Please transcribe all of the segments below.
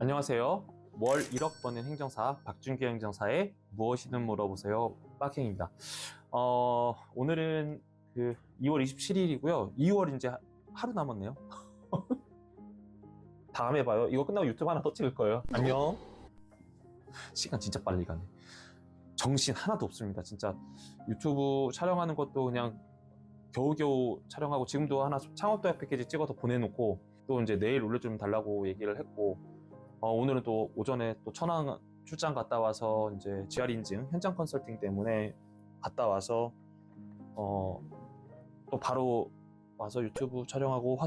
안녕하세요. 월 1억 버는 행정사 박준규 행정사의 무엇이든 물어보세요 빡행입니다. 오늘은 2월 27일이고요. 2월 이제 하루 남았네요. 다음에 봐요. 이거 끝나고 유튜브 하나 더 찍을 거예요. 안녕. 시간 진짜 빨리 가네. 정신 하나도 없습니다. 진짜 유튜브 촬영하는 것도 그냥 겨우겨우 촬영하고 지금도 하나 창업도약 패키지 찍어서 보내놓고 또 이제 내일 올려주면 달라고 얘기를 했고 오늘은 또 오전에 또 천안 출장 갔다 와서 이제 GR 인증 현장 컨설팅 때문에 갔다 와서 또 바로 와서 유튜브 촬영하고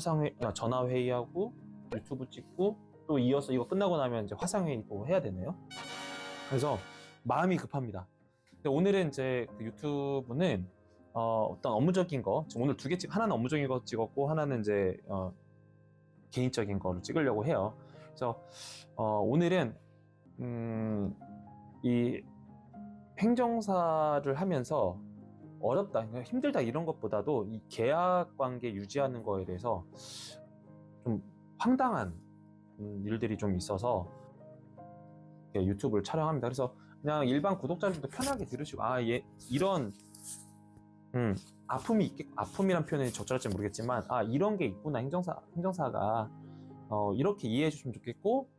전화 회의하고 유튜브 찍고 또 이어서 이거 끝나고 나면 이제 화상 회의도 해야 되네요. 그래서 마음이 급합니다. 근데 오늘은 이제 그 유튜브는 어떤 업무적인 거 지금 오늘 두 개 하나는 업무적인 거 찍었고 하나는 이제 개인적인 거를 찍으려고 해요. 그래서 오늘은 이 행정사를 하면서 어렵다, 힘들다 이런 것보다도 이 계약 관계 유지하는 거에 대해서 좀 황당한 일들이 좀 있어서 유튜브를 촬영합니다. 그래서 그냥 일반 구독자들도 편하게 들으시고 이런 아픔이란 표현이 적절할지 모르겠지만 이런 게 있구나, 행정사가 이렇게 이해해 주시면 좋겠고,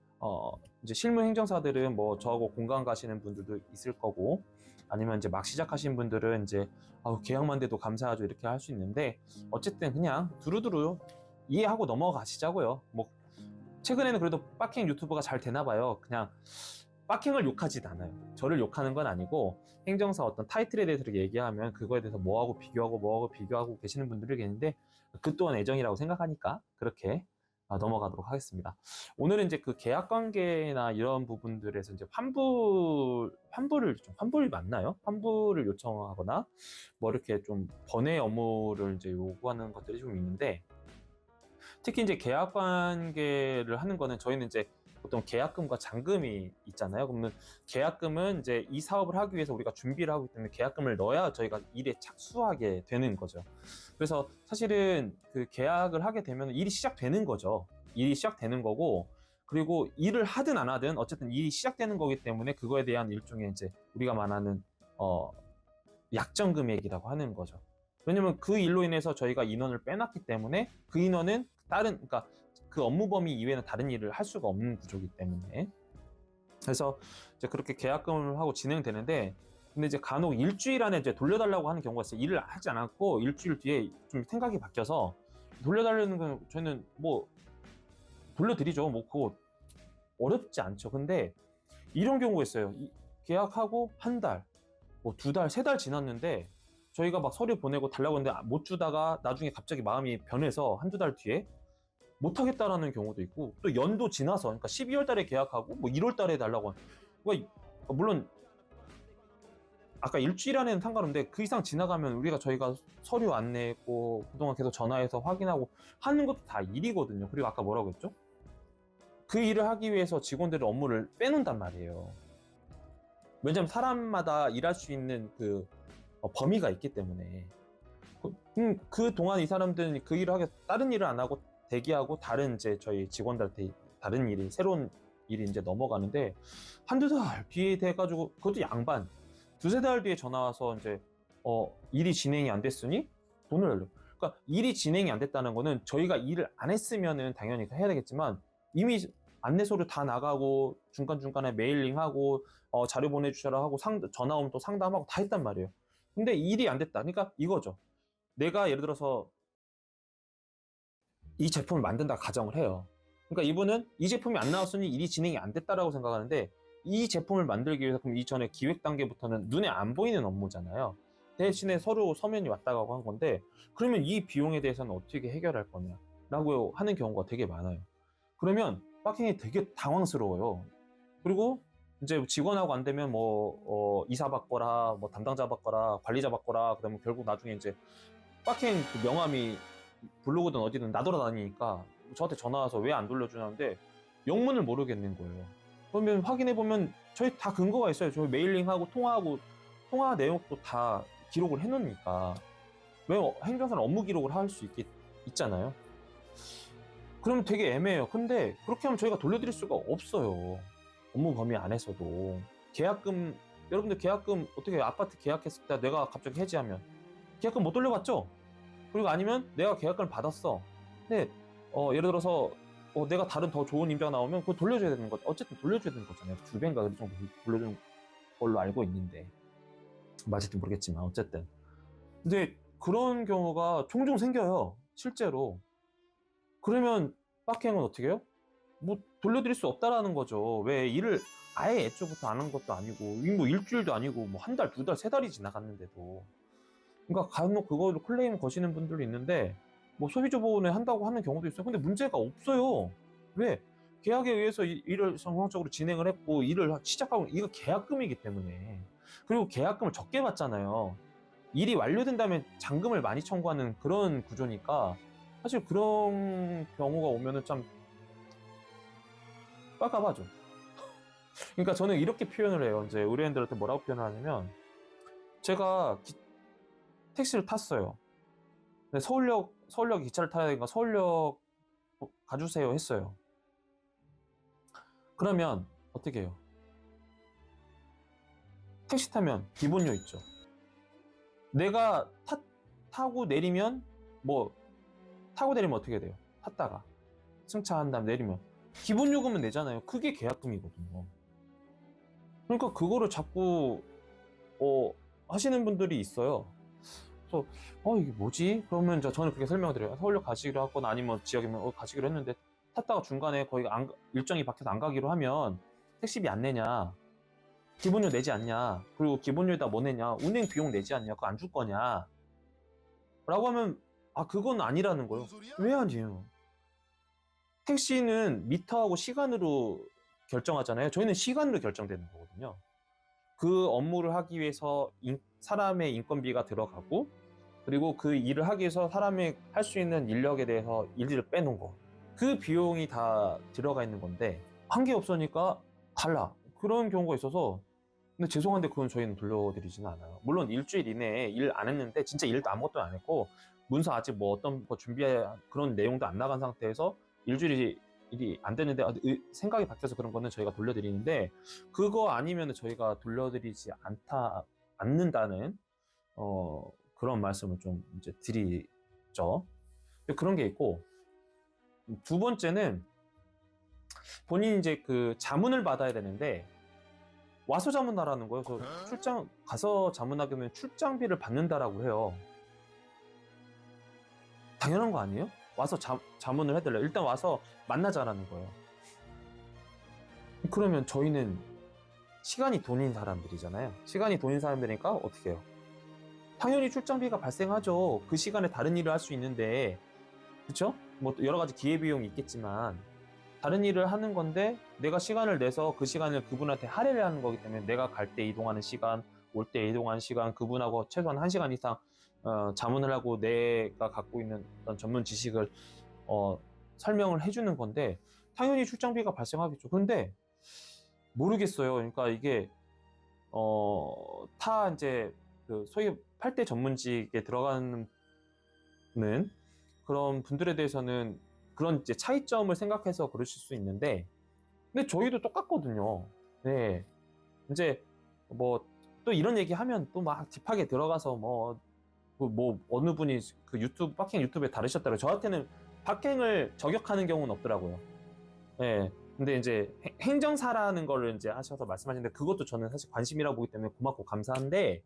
이제 실무 행정사들은 뭐 저하고 공감 가시는 분들도 있을 거고, 아니면 이제 막 시작하신 분들은 이제 계약만 돼도 감사하죠 이렇게 할 수 있는데, 어쨌든 그냥 두루두루 이해하고 넘어가시자고요. 뭐 최근에는 그래도 빡행 유튜브가 잘 되나 봐요. 그냥 빡행을 욕하진 않아요. 저를 욕하는 건 아니고, 행정사 어떤 타이틀에 대해서 이렇게 얘기하면 그거에 대해서 뭐하고 비교하고 계시는 분들이 계시는데, 그 또한 애정이라고 생각하니까 그렇게 넘어가도록 하겠습니다. 오늘은 이제 그 계약 관계나 이런 부분들에서 이제 환불이 맞나요? 환불을 요청하거나 뭐 이렇게 좀 번외 업무를 이제 요구하는 것들이 좀 있는데, 특히 이제 계약 관계를 하는 거는 저희는 이제 보통 계약금과 잔금이 있잖아요. 그러면 계약금은 이제 이 사업을 하기 위해서 우리가 준비를 하기 때문에 계약금을 넣어야 저희가 일에 착수하게 되는 거죠. 그래서 사실은 그 계약을 하게 되면 일이 시작되는 거죠. 일이 시작되는 거고, 그리고 일을 하든 안 하든 어쨌든 일이 시작되는 거기 때문에 그거에 대한 일종의 이제 우리가 말하는 약정 금액이라고 하는 거죠. 왜냐면 그 일로 인해서 저희가 인원을 빼놨기 때문에 그 인원은 그러니까 그 업무 범위 이외에는 다른 일을 할 수가 없는 구조이기 때문에, 그래서 이제 그렇게 계약금을 하고 진행되는데, 근데 이제 간혹 일주일 안에 이제 돌려달라고 하는 경우가 있어요. 일을 하지 않았고 일주일 뒤에 좀 생각이 바뀌어서 돌려달라는 건 저희는 뭐 돌려드리죠. 뭐 그거 어렵지 않죠. 근데 이런 경우가 있어요. 계약하고 한 달, 뭐 두 달, 세 달 지났는데 저희가 막 서류 보내고 달라고 했는데 못 주다가 나중에 갑자기 마음이 변해서 한두 달 뒤에 못 하겠다라는 경우도 있고, 또 연도 지나서, 그러니까 12월 달에 계약하고 뭐 1월 달에 달라고 그러니까 물론 아까 일주일 안에는 상관없는데 그 이상 지나가면 저희가 서류 안 내고 그동안 계속 전화해서 확인하고 하는 것도 다 일이거든요. 그리고 아까 뭐라고 했죠? 그 일을 하기 위해서 직원들의 업무를 빼놓는단 말이에요. 왜냐면 사람마다 일할 수 있는 그 범위가 있기 때문에. 그 동안 이 사람들은 그 일을 다른 일을 안 하고 대기하고 다른 이제 저희 직원들한테 다른 일이, 새로운 일이 이제 넘어가는데, 한두 달 뒤에 돼가지고 그것도 양반, 두세 달 뒤에 전화 와서 이제 일이 진행이 안 됐으니 돈을 내려. 그러니까 일이 진행이 안 됐다는 거는 저희가 일을 안 했으면은 당연히 해야 되겠지만 이미 안내서류 다 나가고 중간중간에 메일링하고 자료 보내주셔라 하고 전화 오면 또 상담하고 다 했단 말이에요. 근데 일이 안 됐다. 그러니까 이거죠. 내가 예를 들어서 이 제품을 만든다 가정을 해요. 그러니까 이분은 이 제품이 안 나왔으니 일이 진행이 안 됐다라고 생각하는데, 이 제품을 만들기 위해서 그럼 이전에 기획 단계부터는 눈에 안 보이는 업무잖아요. 대신에 서로 서면이 왔다 가고 한 건데, 그러면 이 비용에 대해서는 어떻게 해결할 거냐라고 하는 경우가 되게 많아요. 그러면 빡킹이 되게 당황스러워요. 그리고 이제 직원하고 안 되면 뭐 이사 바꿔라, 뭐 담당자 바꿔라, 관리자 바꿔라. 그러면 결국 나중에 이제 빡킹 그 명함이 블로그든 어디든 나돌아다니니까 저한테 전화 와서 왜 안 돌려주냐는데 영문을 모르겠는 거예요. 그러면 확인해보면 저희 다 근거가 있어요. 저희 메일링하고 통화 내용도 다 기록을 해놓으니까. 왜 행정사는 업무 기록을 할 수 있잖아요. 그러면 되게 애매해요. 근데 그렇게 하면 저희가 돌려드릴 수가 없어요. 업무 범위 안에서도. 계약금, 여러분들 계약금 어떻게 아파트 계약했을 때 내가 갑자기 해지하면 계약금 못 돌려받죠? 그리고 아니면 내가 계약금을 받았어. 근데 예를 들어서 내가 다른 더 좋은 임자가 나오면 그거 돌려줘야 되는 거죠. 어쨌든 돌려줘야 되는 거잖아요. 2배인가 그 정도 돌려주는 걸로 알고 있는데 맞을지 모르겠지만 어쨌든. 근데 그런 경우가 종종 생겨요. 실제로. 그러면 빡행은 어떻게 해요? 뭐 돌려드릴 수 없다라는 거죠. 왜 일을 아예 애초부터 안 한 것도 아니고 뭐 일주일도 아니고 뭐 한 달, 두 달, 세 달이 지나갔는데도. 그러니까 간혹 그거를 클레임 거시는 분들도 있는데 뭐 소비자 보호에 한다고 하는 경우도 있어요. 근데 문제가 없어요. 왜? 계약에 의해서 일을 성공적으로 진행을 했고 일을 시작하고 이거 계약금이기 때문에. 그리고 계약금을 적게 받잖아요. 일이 완료된 다음에 잔금을 많이 청구하는 그런 구조니까 사실 그런 경우가 오면은 참 깝깝하죠. 그러니까 저는 이렇게 표현을 해요. 이제 의뢰인들한테 뭐라고 표현을 하냐면 제가 택시를 탔어요. 근데 서울역 기차를 타야 되니까 서울역 가주세요 했어요. 그러면 어떻게 해요? 택시 타면 기본료 있죠. 내가 타고 내리면 타고 내리면 어떻게 돼요? 탔다가 승차한 다음 내리면 기본 요금은 내잖아요. 그게 계약금이거든요. 그러니까 그거를 자꾸 하시는 분들이 있어요. 그래서 이게 뭐지? 그러면 저는 그렇게 설명을 드려요. 서울역 가시기로 하거나 아니면 지역이면 가시기로 했는데 탔다가 중간에 거의 일정이 바뀌어서 안 가기로 하면 택시비 안 내냐? 기본료 내지 않냐? 그리고 기본료에다 뭐 내냐? 운행 비용 내지 않냐? 그거 안 줄 거냐? 라고 하면 그건 아니라는 거예요. 왜 아니에요? 택시는 미터하고 시간으로 결정하잖아요. 저희는 시간으로 결정되는 거거든요. 그 업무를 하기 위해서 사람의 인건비가 들어가고 그리고 그 일을 하기 위해서 사람이 할 수 있는 인력에 대해서 일을 빼놓은 거. 그 비용이 다 들어가 있는 건데 한 게 없으니까 달라. 그런 경우가 있어서 근데 죄송한데 그건 저희는 돌려드리지는 않아요. 물론 일주일 이내에 일 안 했는데 진짜 일도 아무것도 안 했고 문서 아직 뭐 어떤 거 준비할 그런 내용도 안 나간 상태에서 일주일이 일이 안 됐는데 생각이 바뀌어서 그런 거는 저희가 돌려드리는데 그거 아니면 저희가 돌려드리지 않는다는 그런 말씀을 좀 이제 드리죠. 그런 게 있고 두 번째는 본인이 이제 그 자문을 받아야 되는데 와서 자문하라는 거예요. 그래서 출장 가서 자문하게 되면 출장비를 받는다라고 해요. 당연한 거 아니에요? 와서 자문을 해달래. 일단 와서 만나자라는 거예요. 그러면 저희는 시간이 돈인 사람들이잖아요. 시간이 돈인 사람들이니까 어떻게 해요? 당연히 출장비가 발생하죠. 그 시간에 다른 일을 할 수 있는데, 그쵸? 뭐 여러 가지 기회비용이 있겠지만 다른 일을 하는 건데 내가 시간을 내서 그 시간을 그분한테 할애를 하는 거기 때문에 내가 갈 때 이동하는 시간, 올 때 이동하는 시간, 그분하고 최소한 1시간 이상 자문을 하고 내가 갖고 있는 어떤 전문 지식을 설명을 해주는 건데 당연히 출장비가 발생하겠죠. 그런데 모르겠어요. 그러니까 이게 타 이제 그 소위 8대 전문직에 들어가는 그런 분들에 대해서는 그런 이제 차이점을 생각해서 그러실 수 있는데 근데 저희도 똑같거든요. 네. 이제 뭐 또 이런 얘기 하면 또 막 딥하게 들어가서 뭐 어느 분이 그 빡행 유튜브에 다루셨더라고요. 저한테는 빡행을 저격하는 경우는 없더라고요. 네. 근데 이제 행정사라는 거를 이제 하셔서 말씀하시는데 그것도 저는 사실 관심이라고 보기 때문에 고맙고 감사한데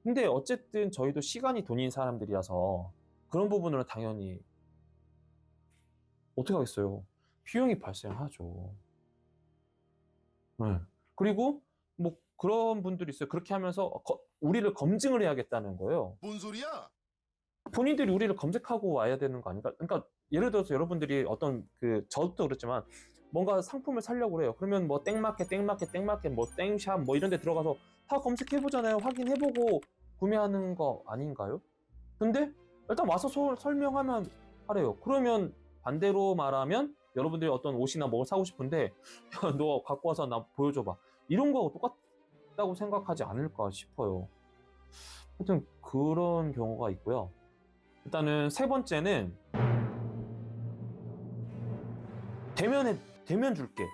근데 어쨌든 저희도 시간이 돈인 사람들이라서 그런 부분으로 당연히 어떻게 하겠어요? 비용이 발생하죠. 네. 그리고 뭐 그런 분들이 있어요. 그렇게 하면서 우리를 검증을 해야겠다는 거예요. 뭔 소리야? 본인들이 우리를 검색하고 와야 되는 거 아닌가? 그러니까 예를 들어서 여러분들이 어떤 저도 그렇지만 뭔가 상품을 사려고 그래요. 그러면 뭐 땡마켓, 뭐 땡샵 뭐 이런 데 들어가서 다 검색해보잖아요. 확인해보고 구매하는 거 아닌가요? 근데 일단 와서 설명하면 하래요. 그러면 반대로 말하면 여러분들이 어떤 옷이나 뭘 사고 싶은데 야, 너 갖고 와서 나 보여줘봐. 이런 거하고 똑같다고 생각하지 않을까 싶어요. 하여튼 그런 경우가 있고요. 일단은 세 번째는 되면 줄게.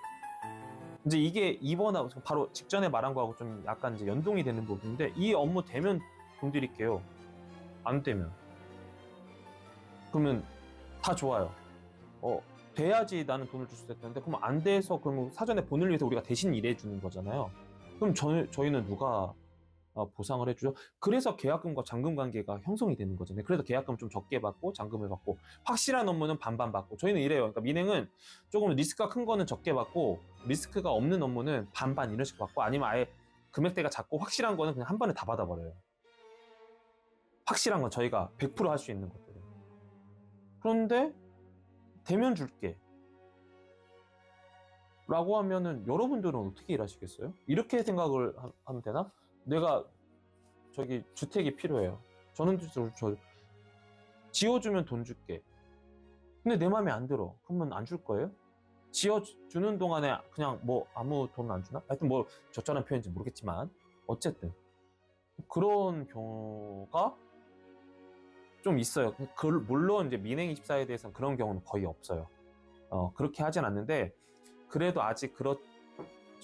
이제 이게 이번하고 바로 직전에 말한 거하고 좀 약간 이제 연동이 되는 부분인데, 이 업무 되면 돈 드릴게요. 안 되면 그러면 다 좋아요. 돼야지 나는 돈을 줄 수 있는데, 그럼 안 돼서 그럼 사전에 본을 위해서 우리가 대신 일해 주는 거잖아요. 그럼 저희는 누가 보상을 해주죠? 그래서 계약금과 잔금 관계가 형성이 되는 거잖아요. 그래서 계약금 좀 적게 받고 잔금을 받고, 확실한 업무는 반반 받고, 저희는 이래요. 그러니까 민행은 조금 리스크가 큰 거는 적게 받고, 리스크가 없는 업무는 반반 이런 식으로 받고, 아니면 아예 금액대가 작고 확실한 거는 그냥 한 번에 다 받아버려요. 확실한 건 저희가 100% 할 수 있는 것들은. 그런데 되면 줄게 라고 하면은 여러분들은 어떻게 일하시겠어요? 이렇게 생각을 하면 되나? 내가 저기 주택이 필요해요. 저는 저 지어주면 돈 줄게. 근데 내 맘에 안 들어. 그러면 안 줄 거예요? 지어주는 동안에 그냥 뭐 아무 돈 안 주나? 하여튼 뭐 적절한 표현인지 모르겠지만 어쨌든 그런 경우가 좀 있어요. 물론 이제 민행24에 대해서는 그런 경우는 거의 없어요. 그렇게 하진 않는데, 그래도 아직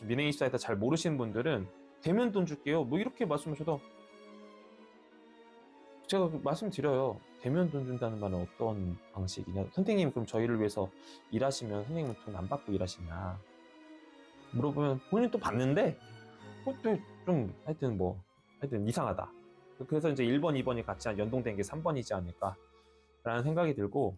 민행24에서 잘 모르시는 분들은 되면 돈 줄게요 뭐 이렇게 말씀하셔도 제가 말씀드려요. 되면 돈 준다는 말은 어떤 방식이냐. 선생님 그럼 저희를 위해서 일하시면 선생님은 돈 안 받고 일하시냐 물어보면 본인 또 받는데 그것도 좀 하여튼 이상하다. 그래서 이제 1번, 2번이 같이 연동된 게 3번이지 않을까 라는 생각이 들고,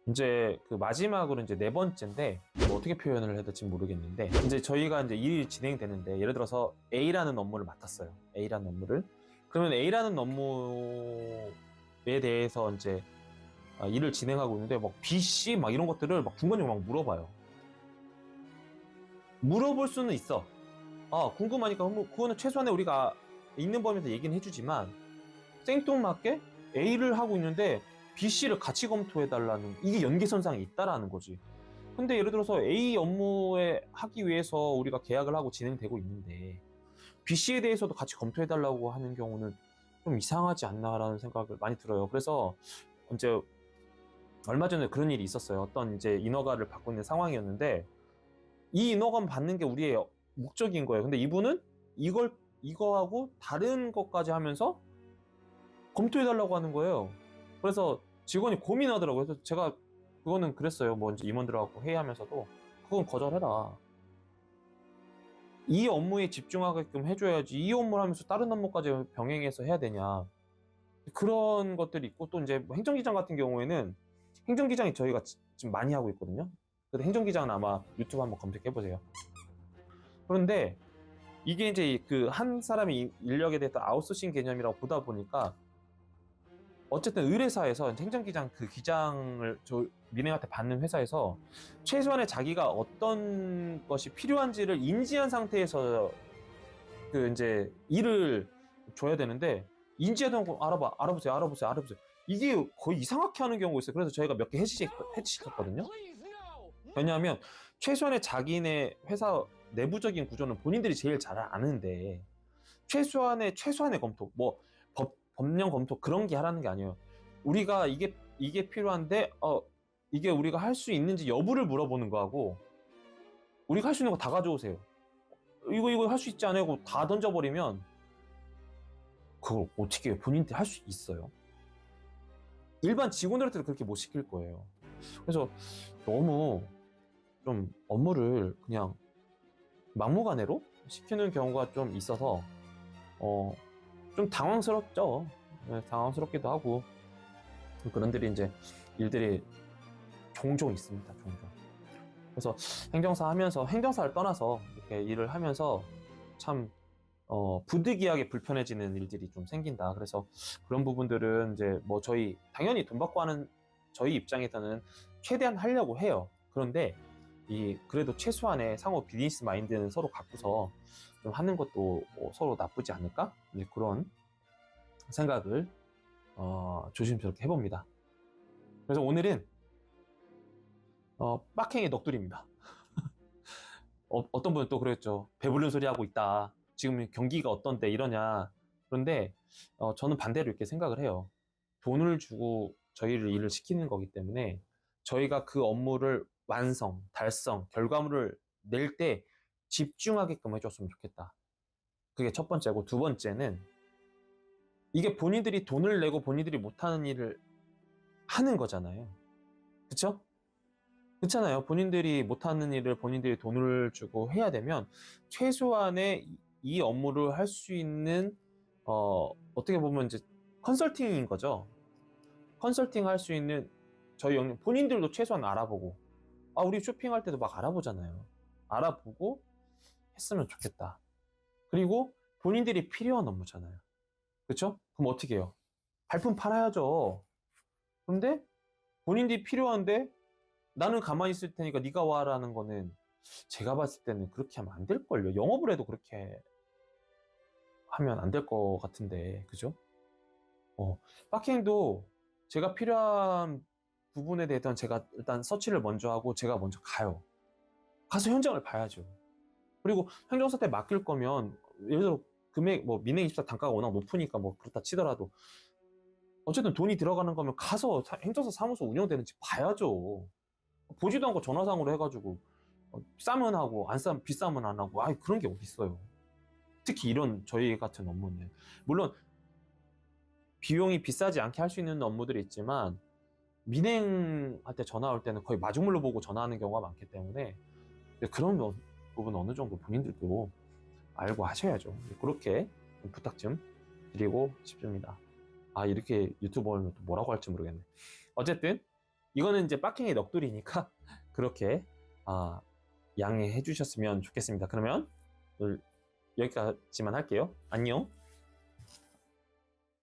이제 그 마지막으로 이제 네 번째인데, 뭐 어떻게 표현을 해야 될지 모르겠는데, 이제 저희가 이제 일이 진행되는데, 예를 들어서 A라는 업무를 맡았어요. A라는 업무를. 그러면 A라는 업무에 대해서 이제 일을 진행하고 있는데, 막 B, C 막 이런 것들을 막 중간중간 막 물어봐요. 물어볼 수는 있어. 궁금하니까 그거는 최소한의 우리가 있는 범위에서 얘기는 해주지만, 생뚱맞게 A를 하고 있는데 B, C를 같이 검토해달라는, 이게 연계선상에 있다라는 거지. 근데 예를 들어서 A 업무에 하기 위해서 우리가 계약을 하고 진행되고 있는데 B, C에 대해서도 같이 검토해달라고 하는 경우는 좀 이상하지 않나라는 생각을 많이 들어요. 그래서 이제 얼마 전에 그런 일이 있었어요. 어떤 이제 인허가를 받고 있는 상황이었는데, 이 인허가만 받는 게 우리의 목적인 거예요. 근데 이분은 이거하고 다른 것까지 하면서 검토해달라고 하는 거예요. 그래서 직원이 고민하더라고요. 그래서 제가 그거는 그랬어요. 뭐 이제 임원들하고 회의하면서도 그건 거절해라. 이 업무에 집중하게끔 해줘야지 이 업무를 하면서 다른 업무까지 병행해서 해야 되냐. 그런 것들이 있고, 또 이제 행정기장 같은 경우에는 행정기장이 저희가 지금 많이 하고 있거든요. 근데 행정기장은 아마 유튜브 한번 검색해보세요. 그런데 이게 이제 그 한 사람의 인력에 대해서 아웃소싱 개념이라고 보다 보니까, 어쨌든 의뢰사에서 행정기장 그 기장을 민행한테 받는 회사에서 최소한의 자기가 어떤 것이 필요한지를 인지한 상태에서 그 이제 일을 줘야 되는데, 인지하던 거 알아보세요. 이게 거의 이상하게 하는 경우가 있어요. 그래서 저희가 몇 개 해지시켰거든요. 왜냐하면 최소한의 자기네 회사 내부적인 구조는 본인들이 제일 잘 아는데, 최소한의 검토, 뭐 법령 검토 그런 게 하라는 게 아니에요. 우리가 이게 필요한데 이게 우리가 할 수 있는지 여부를 물어보는 거하고, 우리가 할 수 있는 거 다 가져오세요. 이거 할 수 있지 않아요? 다 던져버리면 그걸 어떻게 본인한테 할 수 있어요? 일반 직원들한테도 그렇게 못 시킬 거예요. 그래서 너무 좀 업무를 그냥 막무가내로 시키는 경우가 좀 있어서 좀 당황스럽죠. 네, 당황스럽기도 하고 그런 일들이 종종 있습니다. 종종. 그래서 행정사를 떠나서 이렇게 일을 하면서 참 부득이하게 불편해지는 일들이 좀 생긴다. 그래서 그런 부분들은 이제 뭐 당연히 돈 받고 하는 저희 입장에서는 최대한 하려고 해요. 그런데 그래도 최소한의 상호 비즈니스 마인드는 서로 갖고서 좀 하는 것도 서로 나쁘지 않을까? 이제 그런 생각을 조심스럽게 해봅니다. 그래서 오늘은 빡행의 넋두리입니다. 어떤 분은 또 그랬죠. 배부른 소리 하고 있다. 지금 경기가 어떤데 이러냐. 그런데 저는 반대로 이렇게 생각을 해요. 돈을 주고 저희를 일을 시키는 거기 때문에 저희가 그 업무를 완성, 달성, 결과물을 낼 때 집중하게끔 해줬으면 좋겠다. 그게 첫 번째고, 두 번째는 이게 본인들이 돈을 내고 본인들이 못하는 일을 하는 거잖아요. 그쵸? 그렇잖아요. 본인들이 못하는 일을 본인들이 돈을 주고 해야 되면 최소한의 이 업무를 할 수 있는 어떻게 보면 이제 컨설팅인 거죠. 컨설팅 할 수 있는 저희 영역 본인들도 최소한 알아보고 우리 쇼핑할 때도 막 알아보잖아요. 알아보고 했으면 좋겠다. 그리고 본인들이 필요한 업무잖아요. 그렇죠? 그럼 어떻게 해요? 발품 팔아야죠. 근데 본인들이 필요한데 나는 가만히 있을 테니까 네가 와라는 거는 제가 봤을 때는 그렇게 하면 안 될걸요. 영업을 해도 그렇게 하면 안 될 것 같은데, 그죠? 박해행도 제가 필요한 부분에 대해서는 제가 일단 서치를 먼저 하고 제가 먼저 가요. 가서 현장을 봐야죠. 그리고 행정사한테 맡길 거면 예를 들어 금액 뭐 민행24 단가가 워낙 높으니까 뭐 그렇다 치더라도 어쨌든 돈이 들어가는 거면 가서 행정사 사무소 운영되는지 봐야죠. 보지도 않고 전화상으로 해가지고 싸면 하고 안 싸면 비싸면 안 하고 그런 게 어디 있어요. 특히 이런 저희 같은 업무는 물론 비용이 비싸지 않게 할 수 있는 업무들이 있지만 민행한테 전화 올 때는 거의 마중물로 보고 전화하는 경우가 많기 때문에 그런 부분 어느 정도 본인들도 알고 하셔야죠. 그렇게 좀 부탁 좀 드리고 싶습니다. 이렇게 유튜버는 또 뭐라고 할지 모르겠네. 어쨌든 이거는 이제 빡킹의 넋두리니까 그렇게 양해해 주셨으면 좋겠습니다. 그러면 오늘 여기까지만 할게요. 안녕.